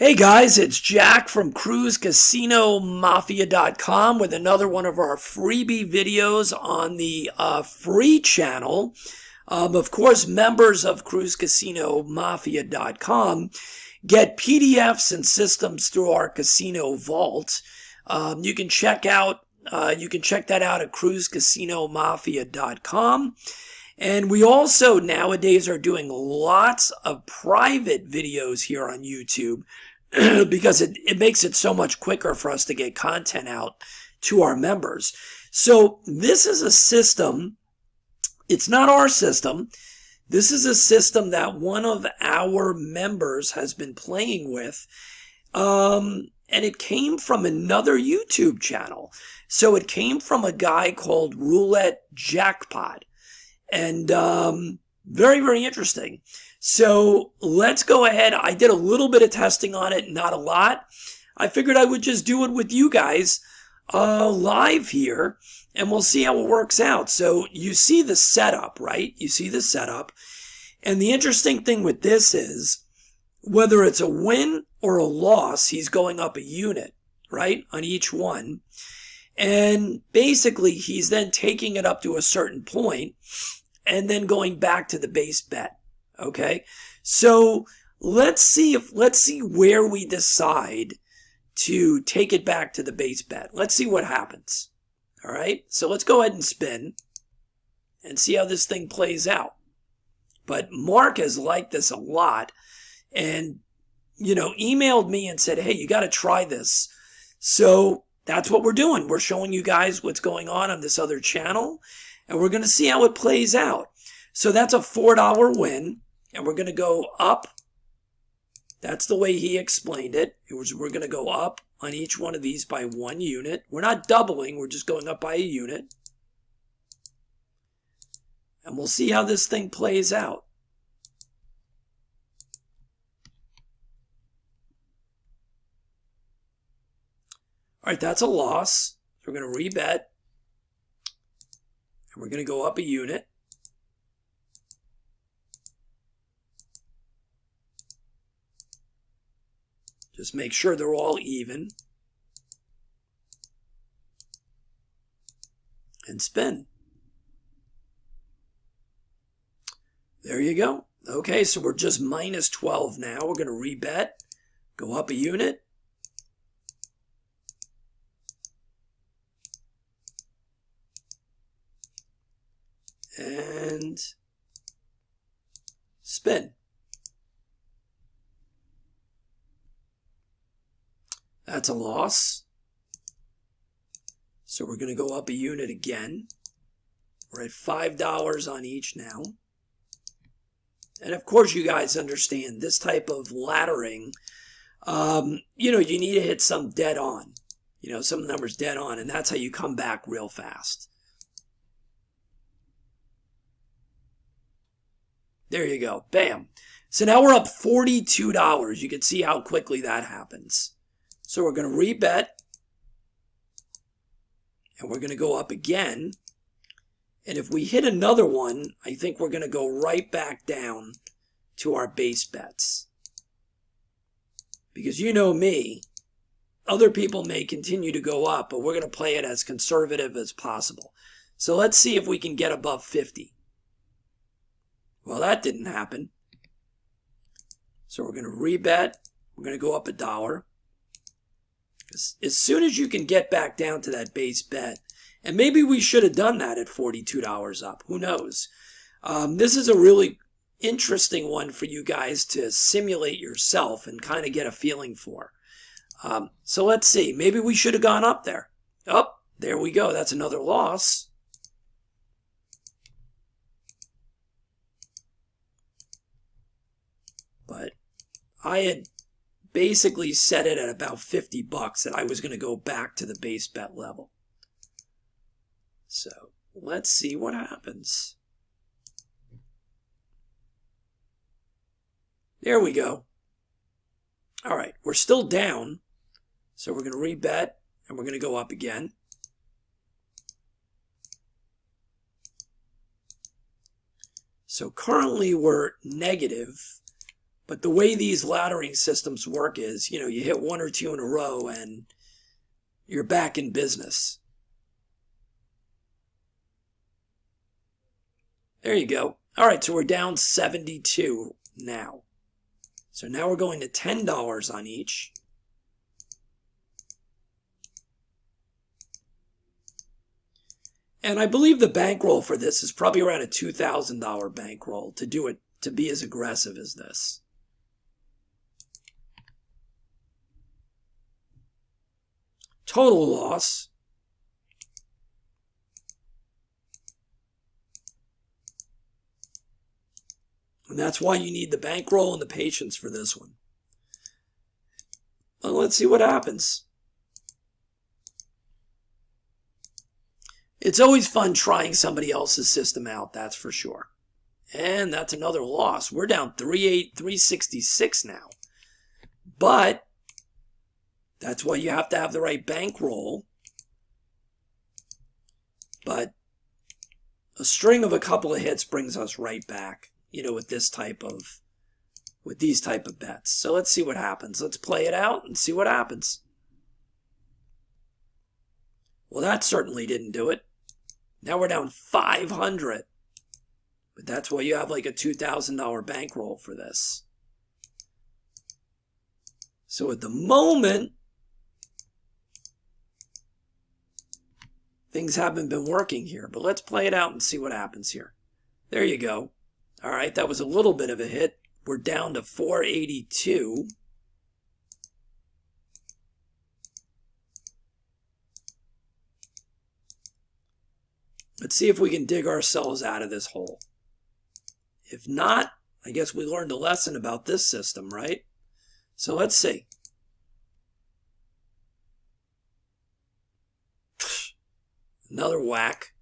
Hey guys, it's Jack from CruiseCasinoMafia.com with another one of our freebie videos on the free channel. Of course, members of CruiseCasinoMafia.com get PDFs and systems through our casino vault. You can check that out at CruiseCasinoMafia.com. And we also nowadays are doing lots of private videos here on YouTube because it makes it so much quicker for us to get content out to our members. So this is a system. It's not our system. This is a system that one of our members has been playing with. And it came from another YouTube channel. So it came from a guy called Roulette Jackpot. And very, very interesting. So let's go ahead. I did a little bit of testing on it, not a lot. I figured I would just do it with you guys live here, and we'll see how it works out. So you see the setup, right? You see the setup. And the interesting thing with this is, whether it's a win or a loss, he's going up a unit, right, on each one. And basically, he's then taking it up to a certain point and then going back to the base bet. Okay, so let's see where we decide to take it back to the base bet. Let's see what happens. All right, so let's go ahead and spin and see how this thing plays out. But Mark has liked this a lot and, emailed me and said, hey, you got to try this. So that's what we're doing. We're showing you guys what's going on this other channel, and we're going to see how it plays out. So that's a $4 win, and we're going to go up. That's the way he explained it. We're going to go up on each one of these by 1 unit. We're not doubling. We're just going up by a unit. And we'll see how this thing plays out. All right, that's a loss. So we're going to rebet. And we're going to go up a unit. Just make sure they're all even. And spin. There you go. Okay, so we're just minus 12 now. We're going to rebet. Go up a unit. And spin. That's a loss. So we're going to go up a unit again. We're at $5 on each now. And of course you guys understand this type of laddering, you need to hit some dead on. Some numbers dead on, and that's how you come back real fast. There you go. Bam. So now we're up $42. You can see how quickly that happens. So we're going to rebet. And we're going to go up again. And if we hit another one, I think we're going to go right back down to our base bets. Because you know me, other people may continue to go up, but we're going to play it as conservative as possible. So let's see if we can get above 50. Well, that didn't happen. So we're going to rebet. We're going to go up $1. As soon as you can get back down to that base bet, and maybe we should have done that at $42 up. Who knows? This is a really interesting one for you guys to simulate yourself and kind of get a feeling for. So let's see. Maybe we should have gone up there. Oh, there we go. That's another loss. But I had basically set it at about 50 bucks that I was going to go back to the base bet level. So let's see what happens. There we go. All right, we're still down. So we're going to rebet and we're going to go up again. So currently we're negative But the way these laddering systems work is, you hit one or two in a row and you're back in business. There you go. All right, so we're down 72 now. So now we're going to $10 on each. And I believe the bankroll for this is probably around a $2,000 bankroll to do it, to be as aggressive as this. Total loss. And that's why you need the bankroll and the patience for this one. Well, let's see what happens. It's always fun trying somebody else's system out, that's for sure. And that's another loss. We're down 366 now. But that's why you have to have the right bankroll. But a string of a couple of hits brings us right back, with these type of bets. So let's see what happens. Let's play it out and see what happens. Well, that certainly didn't do it. Now we're down 500. But that's why you have like a $2,000 bankroll for this. So at the moment, things haven't been working here. But let's play it out and see what happens here. There you go. All right, that was a little bit of a hit. We're down to 482. Let's see if we can dig ourselves out of this hole. If not, I guess we learned a lesson about this system, right? So let's see. Another whack.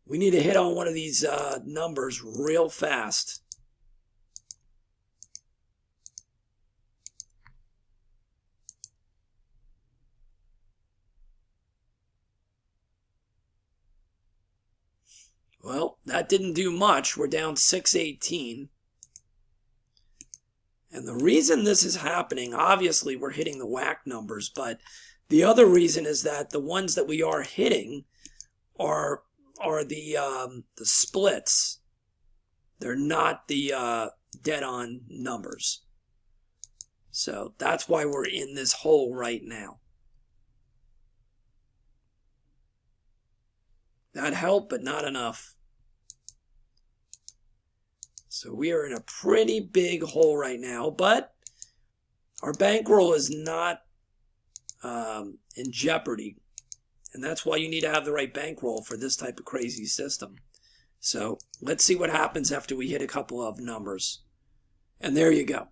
We need to hit on one of these numbers real fast. Well, that didn't do much. We're down 618. And the reason this is happening, obviously we're hitting the whack numbers, but the other reason is that the ones that we are hitting are the splits. They're not the dead-on numbers. So that's why we're in this hole right now. That helped, but not enough. So we are in a pretty big hole right now, but our bankroll is not in jeopardy. And that's why you need to have the right bankroll for this type of crazy system. So let's see what happens after we hit a couple of numbers. And there you go.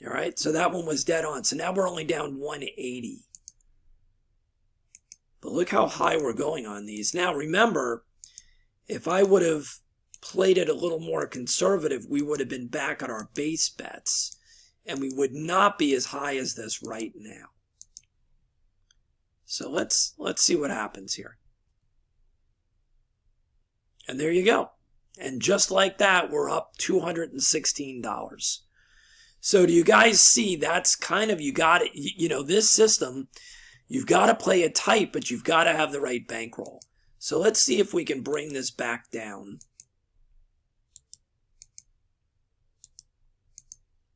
All right, so that one was dead on. So now we're only down 180. But look how high we're going on these. Now remember, if I would have played it a little more conservative, we would have been back on our base bets. And we would not be as high as this right now. So let's see what happens here. And there you go. And just like that, we're up $216. So do you guys see, that's kind of, you got it, this system, you've got to play it tight, but you've got to have the right bankroll. So let's see if we can bring this back down.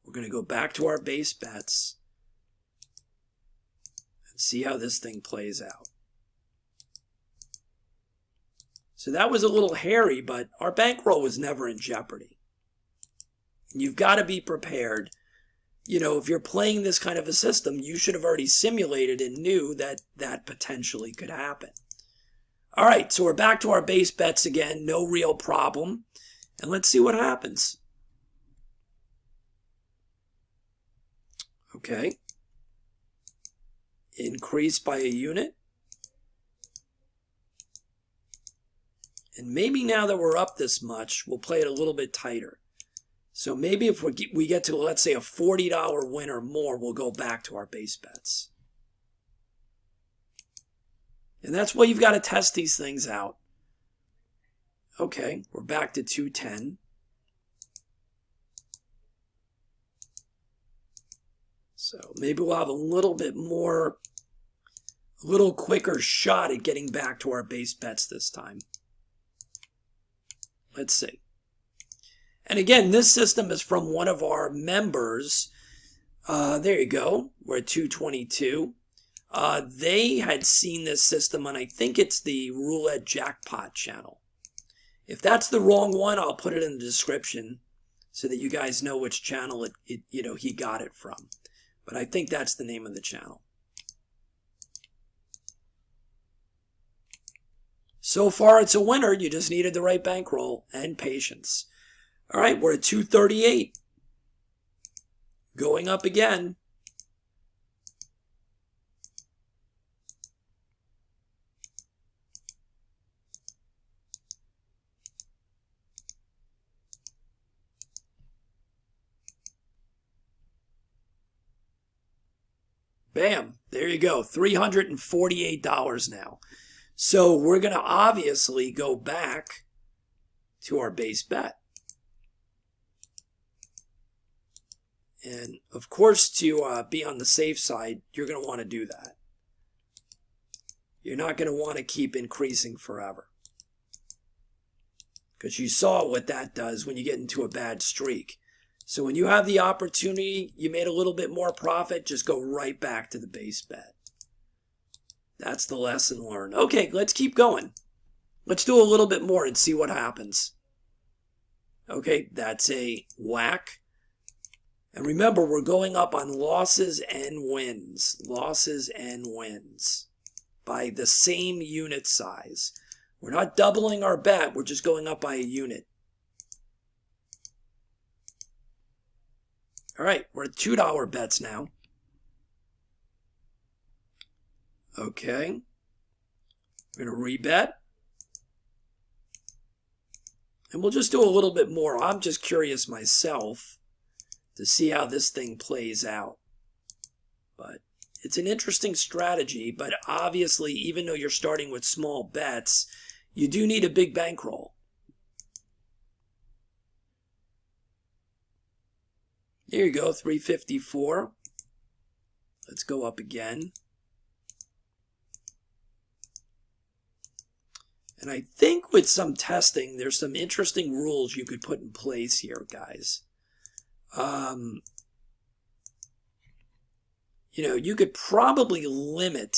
We're going to go back to our base bets and see how this thing plays out. So that was a little hairy, but our bankroll was never in jeopardy. You've got to be prepared. If you're playing this kind of a system, you should have already simulated and knew that that potentially could happen. All right, so we're back to our base bets again. No real problem. And let's see what happens. Okay. Increase by a unit. And maybe now that we're up this much, we'll play it a little bit tighter. So maybe if we get to, let's say, a $40 win or more, we'll go back to our base bets. And that's why you've got to test these things out. Okay, we're back to 210. So maybe we'll have a little bit more, a little quicker shot at getting back to our base bets this time. Let's see. And again, this system is from one of our members. There you go. We're at 222. They had seen this system on, I think it's the Roulette Jackpot channel. If that's the wrong one, I'll put it in the description so that you guys know which channel he got it from. But I think that's the name of the channel. So far, it's a winner. You just needed the right bankroll and patience. All right, we're at 238. Going up again. Bam, there you go, $348 now. So we're going to obviously go back to our base bet. And of course, to be on the safe side, you're going to want to do that. You're not going to want to keep increasing forever. Because you saw what that does when you get into a bad streak. So when you have the opportunity, you made a little bit more profit, just go right back to the base bet. That's the lesson learned. Okay, let's keep going. Let's do a little bit more and see what happens. Okay, that's a whack. And remember, we're going up on losses and wins. Losses and wins by the same unit size. We're not doubling our bet. We're just going up by a unit. All right, we're at $2 bets now. Okay. We're going to rebet. And we'll just do a little bit more. I'm just curious myself to see how this thing plays out. But it's an interesting strategy. But obviously, even though you're starting with small bets, you do need a big bankroll. There you go, 354. Let's go up again. And I think with some testing, there's some interesting rules you could put in place here, guys. You could probably limit,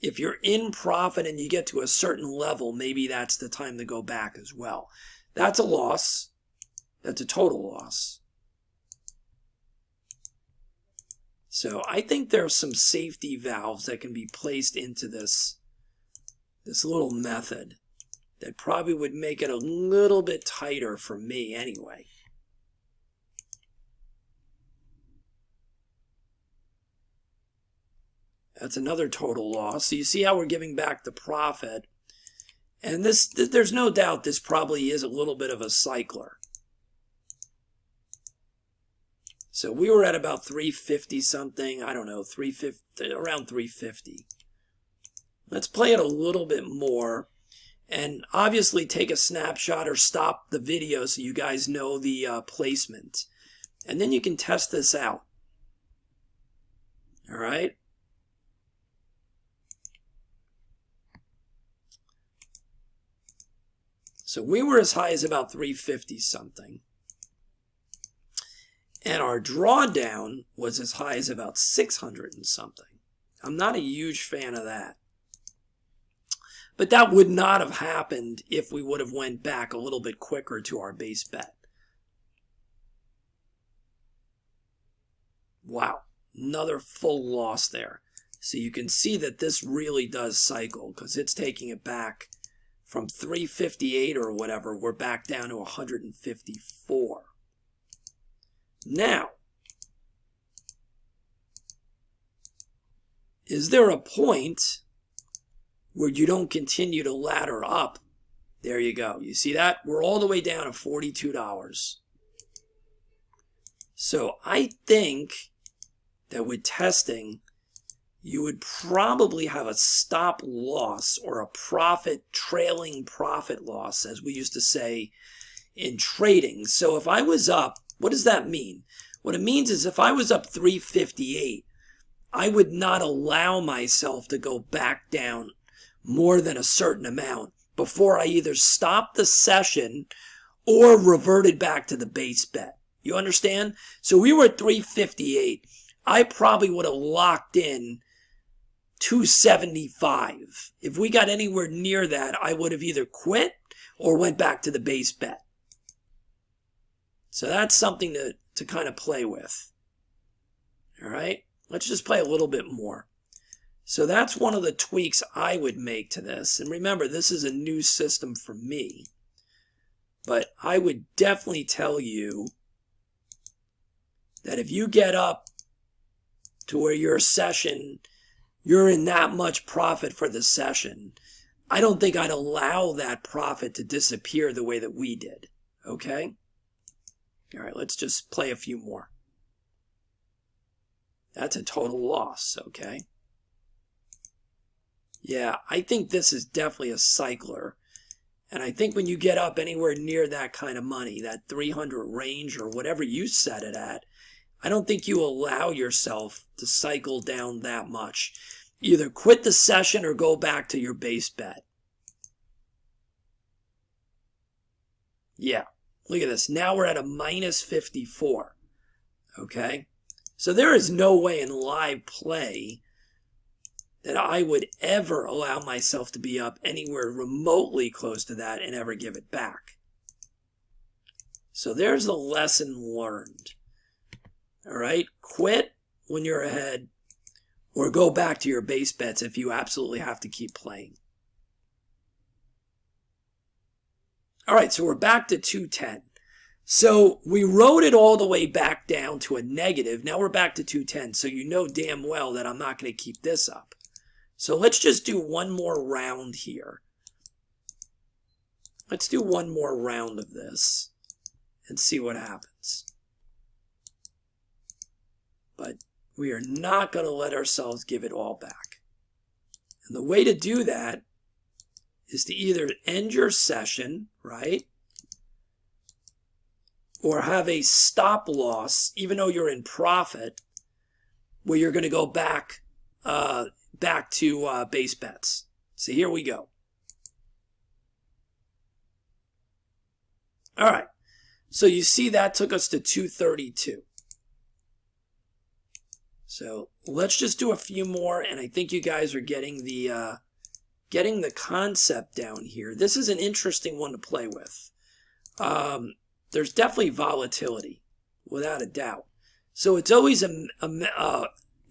if you're in profit and you get to a certain level, maybe that's the time to go back as well. That's a loss. That's a total loss. So I think there are some safety valves that can be placed into this little method that probably would make it a little bit tighter for me anyway. That's another total loss. So you see how we're giving back the profit. And there's no doubt this probably is a little bit of a cycler. So we were at about 350 something. I don't know, 350, around 350. Let's play it a little bit more. And obviously take a snapshot or stop the video so you guys know the placement. And then you can test this out. All right. So we were as high as about 350 something. And our drawdown was as high as about 600 and something. I'm not a huge fan of that. But that would not have happened if we would have went back a little bit quicker to our base bet. Wow, another full loss there. So you can see that this really does cycle because it's taking it back from 358 or whatever. We're back down to 154. Now, is there a point where you don't continue to ladder up? There you go. You see that? We're all the way down to $42. So I think that with testing, you would probably have a stop loss or a trailing profit loss, as we used to say in trading. So if I was up, what does that mean? What it means is if I was up 358, I would not allow myself to go back down more than a certain amount before I either stopped the session or reverted back to the base bet. You understand? So we were at 358. I probably would have locked in 275. If we got anywhere near that, I would have either quit or went back to the base bet. So that's something to kind of play with. All right, let's just play a little bit more. So that's one of the tweaks I would make to this. And remember, this is a new system for me. But I would definitely tell you that if you get up to where your session, you're in that much profit for the session, I don't think I'd allow that profit to disappear the way that we did. Okay? All right, let's just play a few more. That's a total loss, okay? Yeah, I think this is definitely a cycler. And I think when you get up anywhere near that kind of money, that 300 range or whatever you set it at, I don't think you allow yourself to cycle down that much. Either quit the session or go back to your base bet. Yeah, look at this. Now we're at a minus 54. Okay? So there is no way in live play that I would ever allow myself to be up anywhere remotely close to that and ever give it back. So there's the lesson learned. All right, quit when you're ahead or go back to your base bets if you absolutely have to keep playing. All right, so we're back to 210. So we rode it all the way back down to a negative. Now we're back to 210. So you know damn well that I'm not going to keep this up. So let's just do one more round here. Let's do one more round of this and see what happens. But we are not going to let ourselves give it all back. And the way to do that is to either end your session, right? Or have a stop loss, even though you're in profit, where you're going to go back to base bets. So here we go. All right. So you see that took us to 232. So let's just do a few more, and I think you guys are getting the concept down here. This is an interesting one to play with. There's definitely volatility, without a doubt. So it's always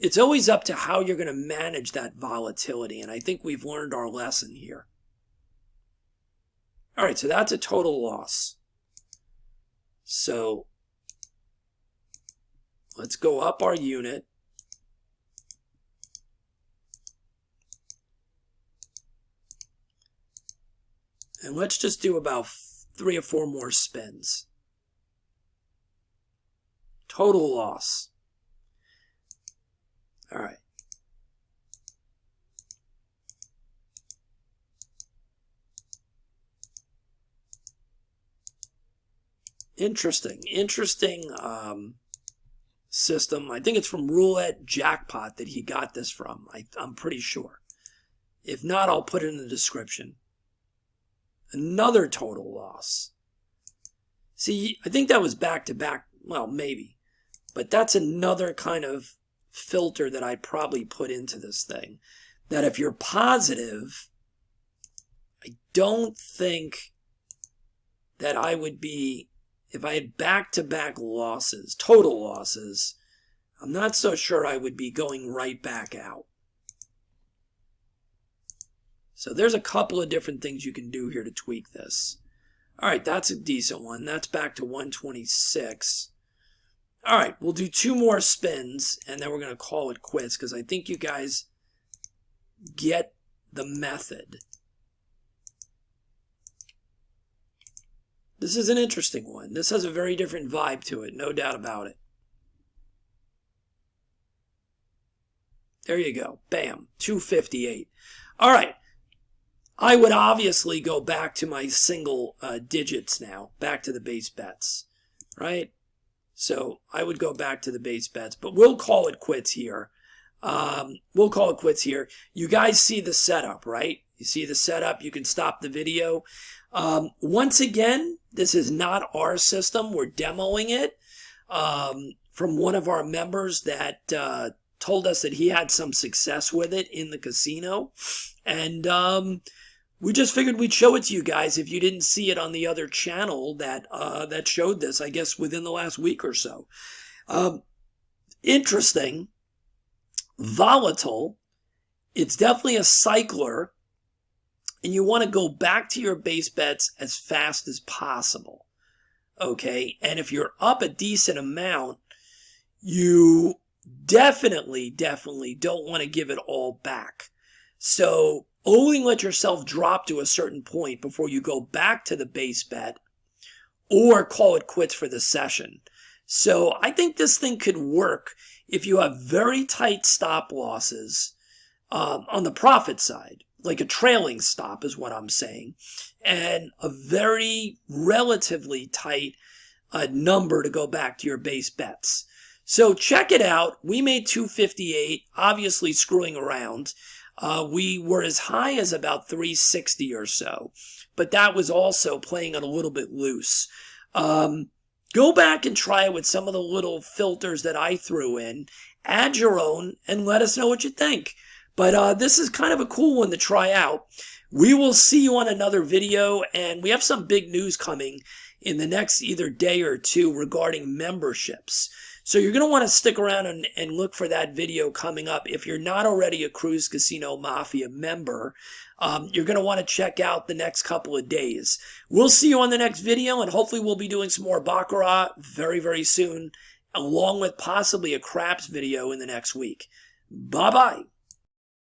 it's always up to how you're going to manage that volatility, and I think we've learned our lesson here. All right, so that's a total loss. So let's go up our unit. And let's just do about 3 or 4 more spins. Total loss. All right. Interesting system. I think it's from Roulette Jackpot that he got this from. I'm pretty sure. If not, I'll put it in the description. Another total loss. See, I think that was back to back. Well, maybe. But that's another kind of filter that I'd probably put into this thing. That if you're positive, I don't think that I would be, if I had back-to-back losses, total losses, I'm not so sure I would be going right back out. So there's a couple of different things you can do here to tweak this. All right, that's a decent one. That's back to 126. All right, we'll do 2 more spins, and then we're going to call it quits because I think you guys get the method. This is an interesting one. This has a very different vibe to it, no doubt about it. There you go. Bam. 258. All right. I would obviously go back to my single digits now, back to the base bets, right? So I would go back to the base bets, but we'll call it quits here. We'll call it quits here. You guys see the setup, right? You see the setup. You can stop the video. Once again, this is not our system. We're demoing it from one of our members that told us that he had some success with it in the casino. And we just figured we'd show it to you guys if you didn't see it on the other channel that showed this, I guess, within the last week or so. Interesting. Volatile. It's definitely a cycler. And you want to go back to your base bets as fast as possible. Okay? And if you're up a decent amount, you definitely don't want to give it all back. So only let yourself drop to a certain point before you go back to the base bet or call it quits for the session. So I think this thing could work if you have very tight stop losses on the profit side, like a trailing stop is what I'm saying, and a very relatively tight number to go back to your base bets. So check it out. We made 258, obviously screwing around. We were as high as about 360 or so, but that was also playing it a little bit loose. Go back and try it with some of the little filters that I threw in. Add your own and let us know what you think. But this is kind of a cool one to try out. We will see you on another video, and we have some big news coming in the next either day or two regarding memberships. So you're going to want to stick around and look for that video coming up. If you're not already a Cruise Casino Mafia member, you're going to want to check out the next couple of days. We'll see you on the next video, and hopefully we'll be doing some more Baccarat very, very soon, along with possibly a craps video in the next week. Bye-bye.